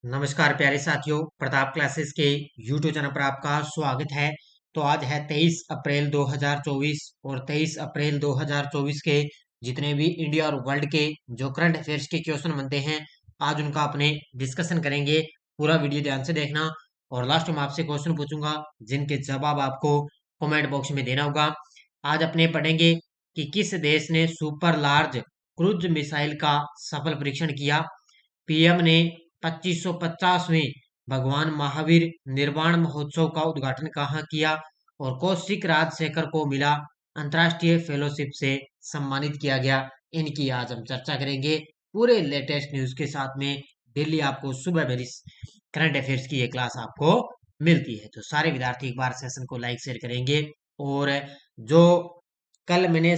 नमस्कार प्यारे साथियों, प्रताप क्लासेस के यूट्यूब चैनल पर आपका स्वागत है। तो आज है 23 अप्रैल 2024 और 23 अप्रैल 2024 के जितने भी इंडिया और वर्ल्ड के जो करंट अफेयर्स के क्वेश्चन बनते हैं, आज उनका अपने डिस्कशन करेंगे। पूरा वीडियो ध्यान से देखना और लास्ट में आपसे क्वेश्चन पूछूंगा जिनके जवाब आपको कमेंट बॉक्स में देना होगा। आज अपने पढ़ेंगे कि किस देश ने सुपर लार्ज क्रूज मिसाइल का सफल परीक्षण किया। पीएम ने 2550वें भगवान महावीर निर्वाण महोत्सव का उद्घाटन कहाँ किया और कौशिक राजशेखर को मिला अंतर्राष्ट्रीय फेलोशिप से सम्मानित किया गया। इनकी आज हम चर्चा करेंगे पूरे लेटेस्ट न्यूज के साथ में। डेली आपको सुबह मेरी करंट अफेयर्स की ये क्लास आपको मिलती है, तो सारे विद्यार्थी एक बार सेशन को लाइक शेयर करेंगे। और जो कल मैंने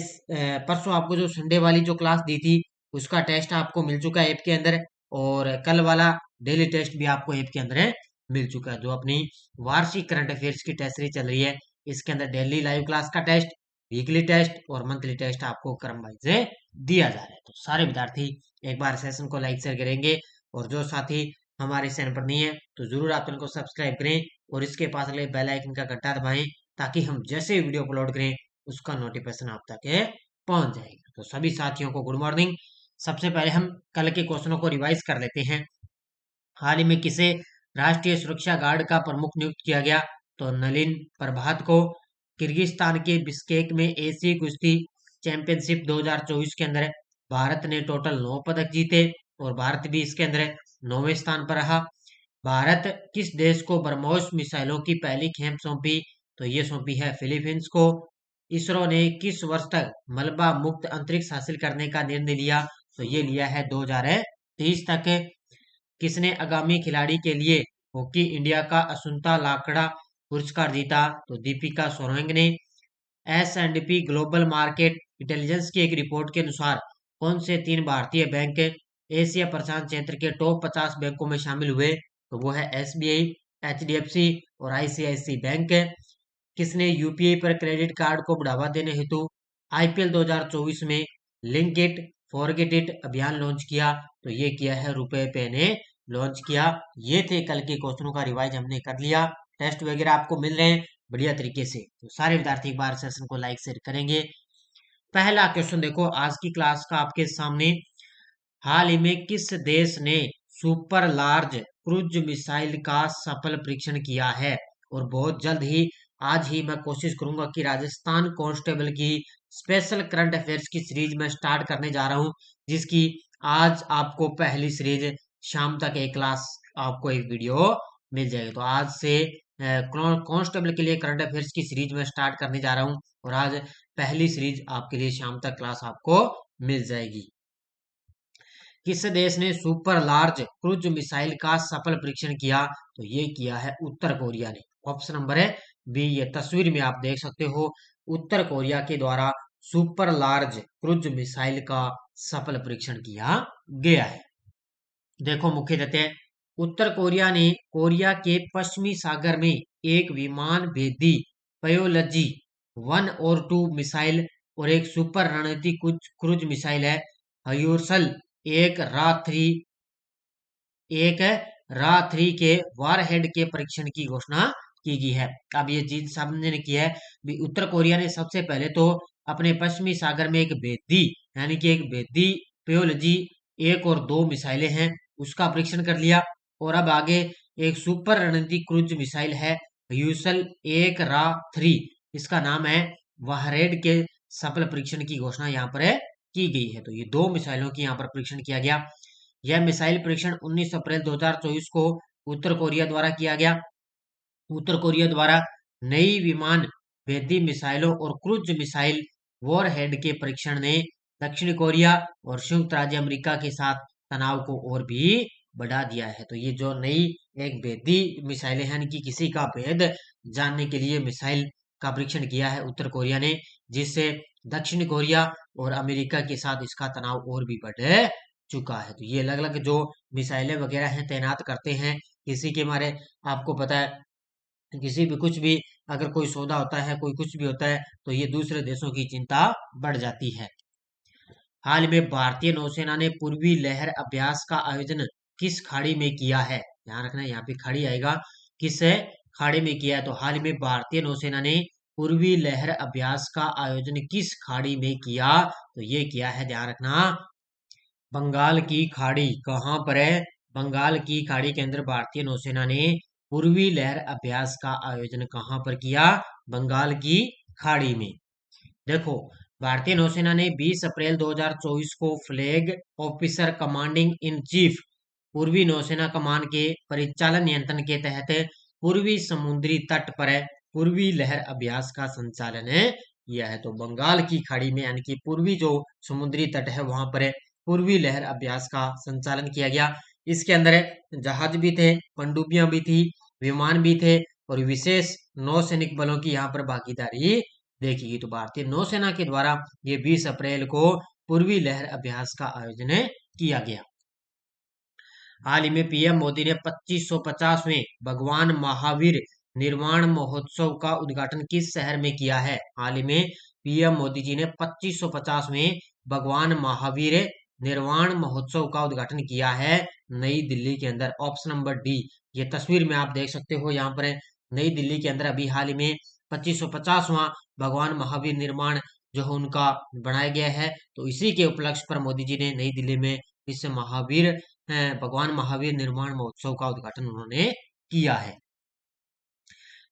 परसों आपको जो संडे वाली जो क्लास दी थी उसका टेस्ट आपको मिल चुका है ऐप के अंदर, और कल वाला डेली टेस्ट भी आपको ऐप के अंदर मिल चुका है। जो अपनी वार्षिक करंट अफेयर्स की टेस्ट सीरीज चल रही है, इसके अंदर डेली लाइव क्लास का टेस्ट, वीकली टेस्ट और मंथली टेस्ट आपको क्रम वाइज से दिया जा रहा है। तो सारे विद्यार्थी एक बार सेशन को लाइक शेयर करेंगे, और जो साथी हमारे चैनल पर नहीं है तो जरूर आप चैनल को सब्सक्राइब करें और इसके पास लगे बेल आइकन का घंटा दबाएं, ताकि हम जैसे वीडियो अपलोड करें उसका नोटिफिकेशन आप तक पहुंच जाएगा। तो सभी साथियों को गुड मॉर्निंग। सबसे पहले हम कल के क्वेश्चनों को रिवाइज कर लेते हैं। हाल ही में किसे राष्ट्रीय सुरक्षा गार्ड का प्रमुख नियुक्त किया गया? तो नलिन प्रभात को। किर्गिस्तान के बिश्केक में एशियाई कुश्ती चैंपियनशिप 2024 के अंदर भारत ने टोटल 9 पदक जीते और भारत भी इसके अंदर 9वें स्थान पर रहा। भारत किस देश को ब्रह्मोस मिसाइलों की पहली खेप सौंपी? तो ये सौंपी है फिलीपींस को। इसरो ने किस वर्ष तक मलबा मुक्त अंतरिक्ष हासिल करने का निर्णय लिया? तो ये लिया है 2030 तक। किसने आगामी खिलाड़ी के लिए हॉकी इंडिया का असुंता लाकड़ा पुरस्कार जीता? तो दीपिका सोरेंग ने। S&P ग्लोबल मार्केट इंटेलिजेंस की एक रिपोर्ट के अनुसार कौन से 3 भारतीय बैंक एशिया प्रशांत क्षेत्र के टॉप 50 बैंकों में शामिल हुए? तो वो है SBI, HDFC और ICICI बैंक। किसने यूपीआई पर क्रेडिट कार्ड को बढ़ावा देने हेतु IPL 2024 में लिंक इट फॉरगेट इट अभियान लॉन्च किया? तो ये किया है रुपए पे ने लॉन्च किया। ये थे कल के क्वेश्चनों का रिवाइज हमने कर लिया। टेस्ट वगैरह आपको मिल रहे हैं बढ़िया तरीके से, तो सारे विद्यार्थी एक बार सेशन को लाइक शेयर करेंगे। पहला क्वेश्चन देखो आज की क्लास का आपके सामने। हाल ही में किस देश ने सुपर लार्ज क्रूज मिसाइल का सफल परीक्षण किया है? और बहुत जल्द ही आज ही मैं कोशिश करूंगा कि राजस्थान कांस्टेबल की स्पेशल करंट अफेयर्स की सीरीज में स्टार्ट करने जा रहा हूं, जिसकी आज आपको पहली सीरीज शाम तक एक क्लास आपको एक वीडियो मिल जाएगी। तो आज से कांस्टेबल के लिए करंट अफेयर्स की सीरीज में स्टार्ट करने जा रहा हूं, और आज पहली सीरीज आपके लिए शाम तक क्लास आपको मिल जाएगी। किस देश ने सुपर लार्ज क्रूज मिसाइल का सफल परीक्षण किया? तो ये किया है उत्तर कोरिया ने। ऑप्शन नंबर है बी। ये तस्वीर में आप देख सकते हो, उत्तर कोरिया के द्वारा सुपर लार्ज क्रूज मिसाइल का सफल परीक्षण किया गया है। देखो मुख्य तथ्य, उत्तर कोरिया ने कोरिया के पश्चिमी सागर में एक विमान भेदी पयोलॉजी 1 और 2 मिसाइल और एक सुपर रणनीतिक क्रूज मिसाइल है हयूसल एक रा थ्री के वारहेड के परीक्षण की घोषणा की गई है। अब ये चीज समझने की है भी, उत्तर कोरिया ने सबसे पहले तो अपने पश्चिमी सागर में एक भेदी यानी कि एक भेदी पेयोलॉजी 1 और 2 मिसाइलें हैं उसका परीक्षण कर लिया, और अब आगे एक सुपर रणनीतिक क्रूज मिसाइल है यूसल 1 रा 3, इसका नाम है वारहेड के सफल परीक्षण की घोषणा यहाँ पर की गई है। तो ये 2 मिसाइलों की यहाँ पर परीक्षण किया गया। यह मिसाइल परीक्षण 19 अप्रैल 2024 को उत्तर कोरिया द्वारा किया गया। उत्तर कोरिया द्वारा नई विमान भेदी मिसाइलों और क्रूज मिसाइल वॉरहेड के परीक्षण ने दक्षिण कोरिया और संयुक्त राज्य अमेरिका के साथ तनाव को और भी बढ़ा दिया है। तो ये जो नई एक भेदी मिसाइल है, यानी कि किसी का भेद जानने के लिए मिसाइल का परीक्षण किया है उत्तर कोरिया ने, जिससे दक्षिण कोरिया और अमेरिका के साथ इसका तनाव और भी बढ़ चुका है। तो ये अलग अलग जो मिसाइलें वगैरह हैं तैनात करते हैं किसी के मारे। आपको पता है किसी भी कुछ भी अगर कोई सौदा होता है, कोई कुछ भी होता है, तो ये दूसरे देशों की चिंता बढ़ जाती है। हाल में भारतीय नौसेना ने पूर्वी लहर अभ्यास का आयोजन किस खाड़ी में किया है? ध्यान रखना यहाँ पे खाड़ी आएगा, किस खाड़ी में किया है। तो हाल ही में भारतीय नौसेना ने पूर्वी लहर अभ्यास का आयोजन किस खाड़ी में किया, तो ये किया है, ध्यान रखना, बंगाल की खाड़ी। कहाँ पर है, बंगाल की खाड़ी के अंदर भारतीय नौसेना ने पूर्वी लहर अभ्यास का आयोजन कहाँ पर किया, बंगाल की खाड़ी में। देखो, भारतीय नौसेना ने 20 अप्रैल 2024 को flag officer commanding in chief पूर्वी नौसेना कमान के परिचालन नियंत्रण के तहत पूर्वी समुद्री तट पर पूर्वी लहर अभ्यास का संचालन किया है। तो बंगाल की खाड़ी में यानी कि पूर्वी जो समुद्री तट है वहां पर पूर्वी लहर अभ्यास का संचालन किया गया। इसके अंदर जहाज भी थे, पनडुब्बियां भी थी, विमान भी थे और विशेष नौसैनिक बलों की यहाँ पर भागीदारी देखी गई। तो भारतीय नौसेना के द्वारा ये 20 अप्रैल को पूर्वी लहर अभ्यास का आयोजन किया गया। हाल ही में पीएम मोदी ने 2550वें भगवान महावीर निर्वाण महोत्सव का उद्घाटन किस शहर में किया है। हाल ही में पीएम मोदी जी ने 2550वें भगवान महावीर निर्वाण महोत्सव का उद्घाटन किया है नई दिल्ली के अंदर। Option number D. ये तस्वीर में आप देख सकते हो, यहाँ पर नई दिल्ली के अंदर अभी हाल ही में 2550वां भगवान महावीर निर्माण जो है उनका बनाया गया है। तो इसी के उपलक्ष्य पर मोदी जी ने नई दिल्ली में इस महावीर भगवान महावीर निर्माण महोत्सव का उद्घाटन उन्होंने किया है।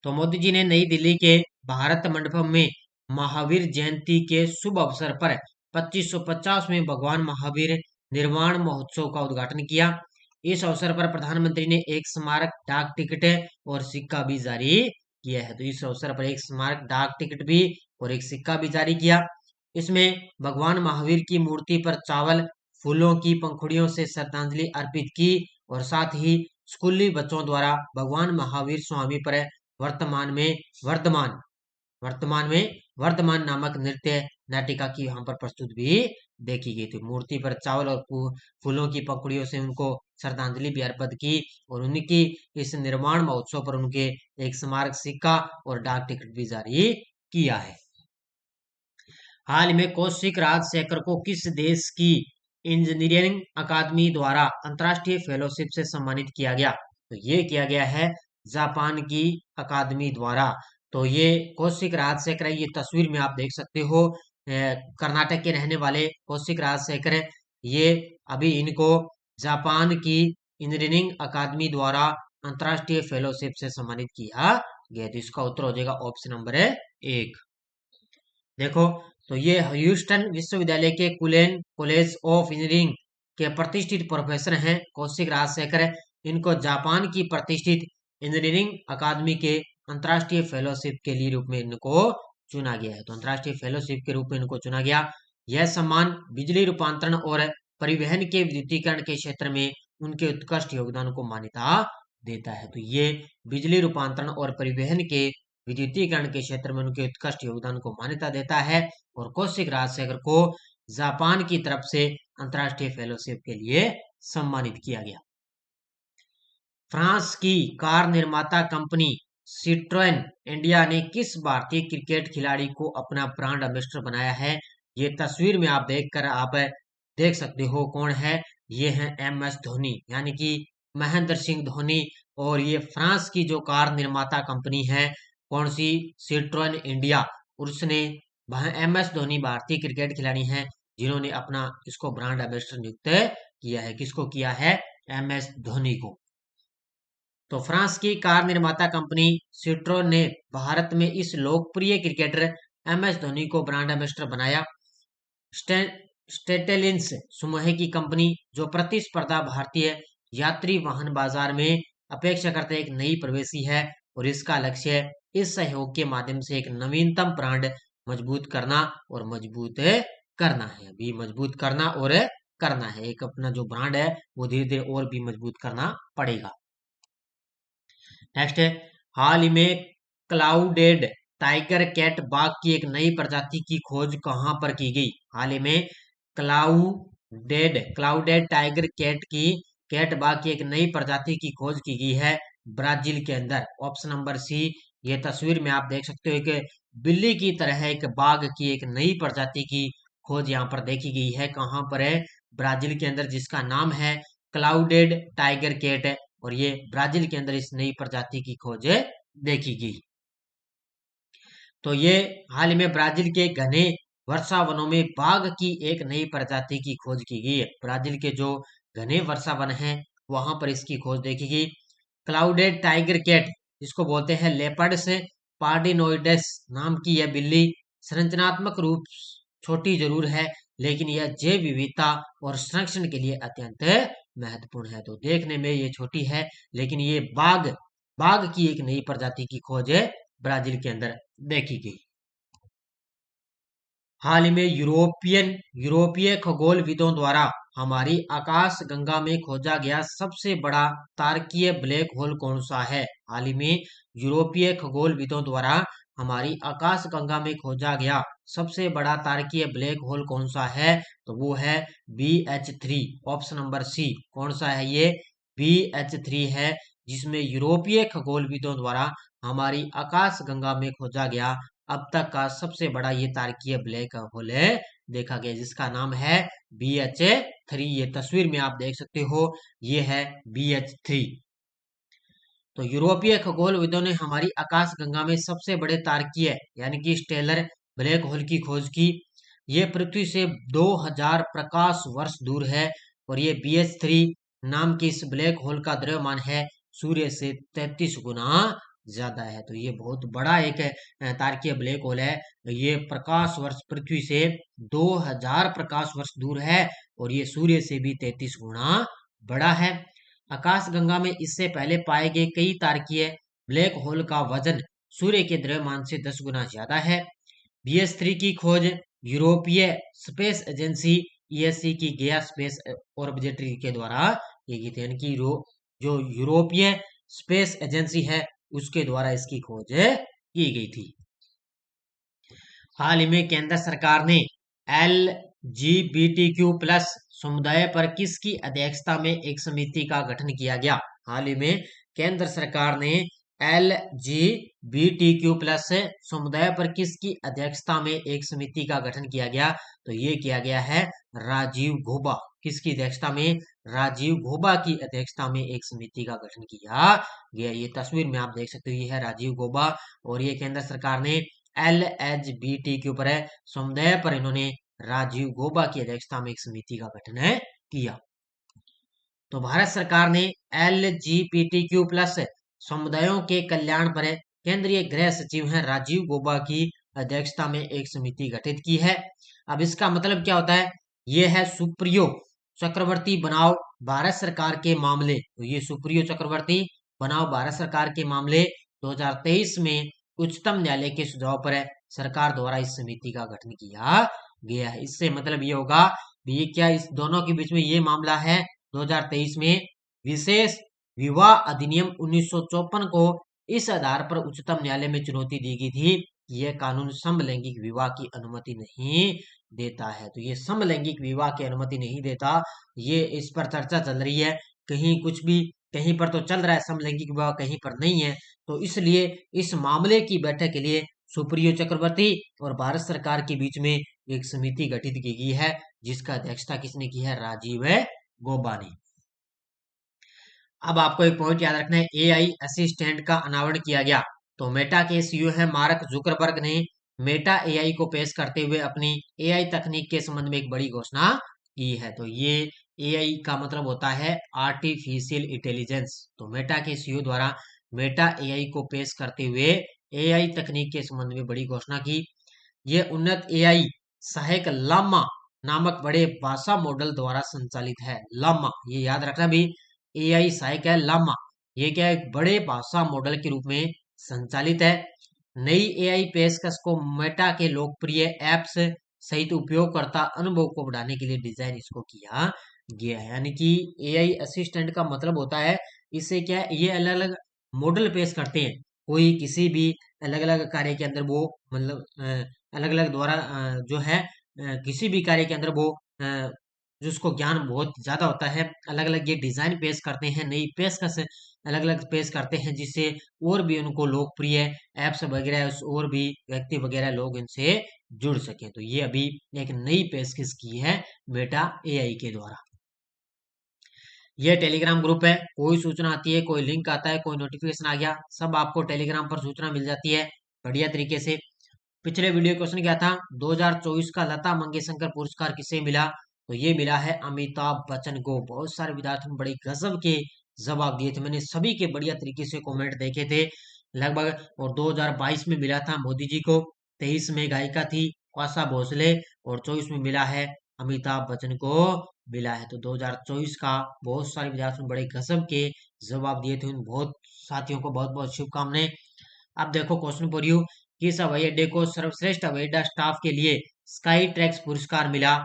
तो मोदी जी ने नई दिल्ली के भारत मंडपम में महावीर जयंती के शुभ अवसर पर 2550वें भगवान महावीर निर्वाण महोत्सव का उद्घाटन किया। इस अवसर पर प्रधानमंत्री ने एक स्मारक डाक टिकट और सिक्का भी जारी किया है। तो इस अवसर पर एक स्मारक डाक टिकट भी और एक सिक्का भी जारी किया। इसमें भगवान महावीर की मूर्ति पर चावल फूलों की पंखुड़ियों से श्रद्धांजलि अर्पित की और साथ ही स्कूली बच्चों द्वारा भगवान महावीर स्वामी पर वर्तमान में वर्तमान नामक नृत्य नाटिका की यहाँ पर प्रस्तुत भी देखी गई थी। मूर्ति पर चावल और फूलों की पंखुड़ियों से उनको श्रद्धांजलि भी अर्पित की और उनकी इस निर्माण महोत्सव पर उनके एक स्मारक सिक्का और डाक टिकट भी जारी किया है। हाल में कौशिक राजशेखर को किस देश की इंजीनियरिंग अकादमी द्वारा अंतर्राष्ट्रीय फेलोशिप से सम्मानित किया गया, तो ये किया गया है जापान की अकादमी द्वारा। तो ये कौशिक राजशेखर, ये तस्वीर में आप देख सकते हो, कर्नाटक के रहने वाले कौशिक राजशेखर, ये अभी इनको जापान की इंजीनियरिंग अकादमी द्वारा अंतर्राष्ट्रीय फेलोशिप से सम्मानित किया गया। तो इसका उत्तर हो जाएगा ऑप्शन नंबर 1। देखो, तो ये ह्यूस्टन विश्वविद्यालय के कुलेन कॉलेज ऑफ इंजीनियरिंग के प्रतिष्ठित प्रोफेसर हैं कौशिक राजशेखर। इनको जापान की प्रतिष्ठित इंजीनियरिंग अकादमी के अंतर्राष्ट्रीय फेलोशिप के लिए रूप में इनको चुना गया है। तो अंतर्राष्ट्रीय फेलोशिप के रूप में इनको चुना गया। यह सम्मान बिजली रूपांतरण और परिवहन के विद्युतीकरण के क्षेत्र में उनके उत्कृष्ट योगदान को मान्यता देता है। तो ये बिजली रूपांतरण और परिवहन के विद्युतीकरण के क्षेत्र में उनके उत्कृष्ट योगदान को मान्यता देता है और कौशिक राजशेखर को जापान की तरफ से अंतर्राष्ट्रीय फेलोशिप के लिए सम्मानित किया गया। फ्रांस की कार निर्माता कंपनी सिट्रोएन इंडिया ने किस भारतीय क्रिकेट खिलाड़ी को अपना ब्रांड एम्बेसडर बनाया है। ये तस्वीर में आप देख सकते हो कौन है, ये है MS धोनी, यानी कि महेंद्र सिंह धोनी। और ये फ्रांस की जो कार निर्माता कंपनी है कौन सी, सिट्रोएन इंडिया, उसने MS धोनी भारतीय क्रिकेट खिलाड़ी हैं जिन्होंने अपना इसको ब्रांड एम्बेसडर नियुक्त किया है। किसको किया है, MS धोनी को। तो फ्रांस की कार निर्माता कंपनी सिट्रोन ने भारत में इस लोकप्रिय क्रिकेटर MS धोनी को ब्रांड एम्बेसडर बनाया। स्टेटेलिंस समूह की कंपनी जो प्रतिस्पर्धा भारतीय यात्री वाहन बाजार में अपेक्षाकृत एक नई प्रवेशी है और इसका लक्ष्य इस सहयोग के माध्यम से एक नवीनतम ब्रांड मजबूत करना है। अभी मजबूत करना और करना है, एक अपना जो ब्रांड है वो धीरे धीरे और भी मजबूत करना पड़ेगा। नेक्स्ट है, हाल ही में क्लाउडेड टाइगर कैट बाघ की एक नई प्रजाति की खोज कहां पर की गई। हाल ही में क्लाउडेड टाइगर कैट बाघ की एक नई प्रजाति की खोज की गई है ब्राजील के अंदर। Option number C. ये तस्वीर में आप देख सकते हो कि बिल्ली की तरह एक बाघ की एक नई प्रजाति की खोज यहाँ पर देखी गई है। कहां पर है, ब्राजील के अंदर, जिसका नाम है क्लाउडेड टाइगर कैट और ये ब्राजील के अंदर इस नई प्रजाति की खोज देखी गई। तो ये हाल ही में ब्राजील के घने वर्षा वनों में बाघ की एक नई प्रजाति की खोज की गई है। ब्राजील के जो घने वर्षा वन हैं वहां पर इसकी खोज देखी गई। क्लाउडेड टाइगर कैट, जिसको बोलते हैं लेपर्ड्स पार्डिनोइडेस नाम की यह बिल्ली संरचनात्मक रूप छोटी जरूर है, लेकिन यह जैव विविधता और संरक्षण के लिए अत्यंत महत्वपूर्ण है। तो देखने में ये छोटी है, लेकिन ये बाघ बाघ की एक नई प्रजाति की खोज ब्राजील के अंदर देखी गई। हाल ही में यूरोपीय खगोलविदों द्वारा हमारी आकाश गंगा में खोजा गया सबसे बड़ा तारकीय ब्लैक होल कौन सा है? हाल ही में यूरोपीय खगोलविदों द्वारा हमारी आकाश गंगा में खोजा गया सबसे बड़ा तारकीय ब्लैक होल कौन सा है? तो वो है BH3, ऑप्शन नंबर सी। कौन सा है ये? BH3 है, जिसमें यूरोपीय खगोलविदों द्वारा हमारी आकाश गंगा में खोजा गया अब तक का सबसे बड़ा ये तारकीय ब्लैक होल है देखा गया, जिसका नाम है BH3। ये तस्वीर में आप देख सकते हो, ये है BH3। तो यूरोपीय खगोलविदों ने हमारी आकाश गंगा में सबसे बड़े तारकीय यानी कि स्टेलर ब्लैक होल की खोज की। ये पृथ्वी से 2000 प्रकाश वर्ष दूर है और ये BH3 नाम के इस ब्लैक होल का द्रव्यमान है सूर्य से 33 गुना ज्यादा है। तो ये बहुत बड़ा एक तारकीय ब्लैक होल है। ये प्रकाश वर्ष पृथ्वी से 2000 प्रकाश वर्ष दूर है और ये सूर्य से भी 33 गुना बड़ा है। आकाश गंगा में इससे पहले पाए गए कई तारकीय ब्लैक होल का वजन सूर्य के द्रव्यमान से 10 गुना ज्यादा है। BH3 की खोज यूरोपीय स्पेस एजेंसी ESA की गया स्पेस ऑर्बिटरी के द्वारा की गई थी, यानी कि जो यूरोपीय स्पेस एजेंसी है उसके द्वारा इसकी खोज की गई थी। हाल ही में केंद्र सरकार ने LGBTQ+ समुदाय पर किसकी अध्यक्षता में एक समिति का गठन किया गया? हाल ही में केंद्र सरकार ने LGBTQ+ समुदाय पर किसकी अध्यक्षता में एक समिति का गठन किया गया? तो ये किया गया है राजीव गौबा। किसकी अध्यक्षता में? राजीव गौबा की अध्यक्षता में एक समिति का गठन किया गया। ये तस्वीर में आप देख सकते हो, ये है राजीव गौबा और ये केंद्र सरकार ने LGBTQ पर समुदाय पर इन्होंने राजीव गौबा की अध्यक्षता में एक समिति का गठन किया। तो भारत सरकार ने LGBTQ+ समुदायों के कल्याण पर केंद्रीय गृह सचिव हैं राजीव गौबा की अध्यक्षता में एक समिति गठित की है। अब इसका मतलब क्या होता है? ये है सुप्रियो चक्रवर्ती बनाओ भारत सरकार के मामले। तो ये सुप्रियो चक्रवर्ती बनाओ भारत सरकार के मामले 2023 में उच्चतम न्यायालय के सुझाव पर सरकार द्वारा इस समिति का गठन किया गया है। इससे मतलब ये होगा ये क्या इस दोनों के बीच में ये मामला है 2023 में विशेष विवाह अधिनियम 1954 को इस आधार पर उच्चतम न्यायालय में चुनौती दी गई थी कि यह कानून समलैंगिक विवाह की अनुमति नहीं देता है। तो ये समलैंगिक विवाह की अनुमति नहीं देता, ये इस पर चर्चा चल रही है। कहीं कुछ भी कहीं पर तो चल रहा है समलैंगिक विवाह, कहीं पर नहीं है। तो इसलिए इस मामले की बैठक के लिए सुप्रियो चक्रवर्ती और भारत सरकार के बीच में एक समिति गठित की गई है, जिसका अध्यक्षता किसने की है? राजीव गौबा ने। अब आपको एक पॉइंट याद रखना है, AI असिस्टेंट का अनावरण किया गया। तो मेटा के CEO है मार्क जुकरबर्ग ने मेटा AI को पेश करते हुए अपनी AI तकनीक के संबंध में एक बड़ी घोषणा की है। तो ये AI का मतलब होता है आर्टिफिशियल इंटेलिजेंस। तो मेटा के CEO द्वारा मेटा AI को पेश करते हुए AI तकनीक के संबंध में बड़ी घोषणा की। यह उन्नत AI सहायक लामा नामक बड़े भाषा मॉडल द्वारा संचालित है। लामा, ये याद रखना भी, AI सहायक है लामा। ये क्या है? बड़े भाषा मॉडल के रूप में संचालित है। नई AI पेशकश को मेटा के लोकप्रिय एप्स सहित उपयोगकर्ता अनुभव को बढ़ाने के लिए डिजाइन इसको किया गया है। यानी कि AI असिस्टेंट का मतलब होता है, इससे क्या है, ये अलग अलग मॉडल पेश करते हैं। कोई किसी भी अलग अलग कार्य के अंदर वो मतलब अलग अलग द्वारा जो है किसी भी कार्य के अंदर वो जो उसको ज्ञान बहुत ज्यादा होता है, अलग अलग ये डिजाइन पेश करते हैं, नई पेशकश अलग अलग पेश करते हैं, जिससे और भी उनको लोकप्रिय एप्स वगैरह और भी व्यक्ति वगैरह लोग इनसे जुड़ सके। तो ये अभी एक नई पेशकश की है मेटा AI के द्वारा। ये टेलीग्राम ग्रुप है, कोई सूचना आती है, कोई लिंक आता है, कोई नोटिफिकेशन आ गया, सब आपको टेलीग्राम पर सूचना मिल जाती है बढ़िया तरीके से। पिछले वीडियो क्वेश्चन क्या था, 2024 का लता मंगेशकर पुरस्कार किसे मिला? तो ये मिला है अमिताभ बच्चन को। बहुत सारे विद्यार्थियों ने बड़ी गजब के जवाब दिए थे, मैंने सभी के बढ़िया तरीके से कमेंट देखे थे लगभग। और 2022 में मिला था मोदी जी को, 23 में गायिका थी आशा भोसले, और 24 में मिला है अमिताभ बच्चन को मिला है। तो 2024 का बहुत सारे विद्यार्थियों ने बड़े गजब के जवाब दिए थे, उन बहुत साथियों को बहुत बहुत शुभकामनाएं। अब देखो क्वेश्चन फॉर यू, किस हवाई अड्डे को सर्वश्रेष्ठ हवाई अड्डा स्टाफ के लिए स्काई ट्रैक्स पुरस्कार मिला?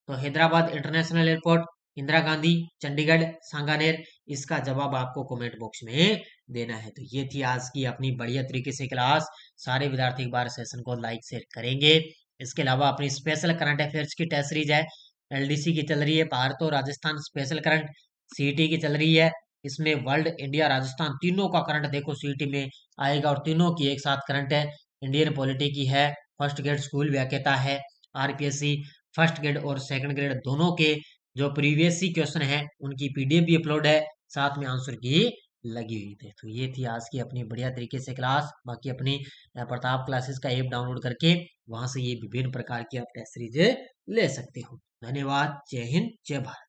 तो हैदराबाद इंटरनेशनल एयरपोर्ट, इंदिरा गांधी, चंडीगढ़, सांगानेर। इसका जवाब आपको कमेंट बॉक्स में देना है। तो ये थी आज की अपनी बढ़िया तरीके से क्लास। सारे विद्यार्थी एक बार सेशन को लाइक शेयर करेंगे। इसके अलावा अपनी स्पेशल करंट अफेयर्स की टेस्ट सीरीज है, एलडीसी की चल रही है, भारत और राजस्थान स्पेशल करंट, सीईटी की चल रही है। इसमें वर्ल्ड, इंडिया, राजस्थान तीनों का करंट देखो सीईटी में आएगा, और तीनों की एक साथ करंट है। इंडियन पॉलिटी की है, फर्स्ट ग्रेड स्कूल व्याख्याता है, आरपीएससी फर्स्ट ग्रेड और सेकंड ग्रेड दोनों के जो प्रीवियस सी क्वेश्चन है उनकी पीडीएफ भी अपलोड है, साथ में आंसर की लगी हुई थी। तो ये थी आज की अपनी बढ़िया तरीके से क्लास। बाकी अपनी प्रताप क्लासेस का ऐप डाउनलोड करके वहां से ये विभिन्न प्रकार की आप टेस्ट सीरीज ले सकते हो। धन्यवाद। जय हिंद, जय भारत।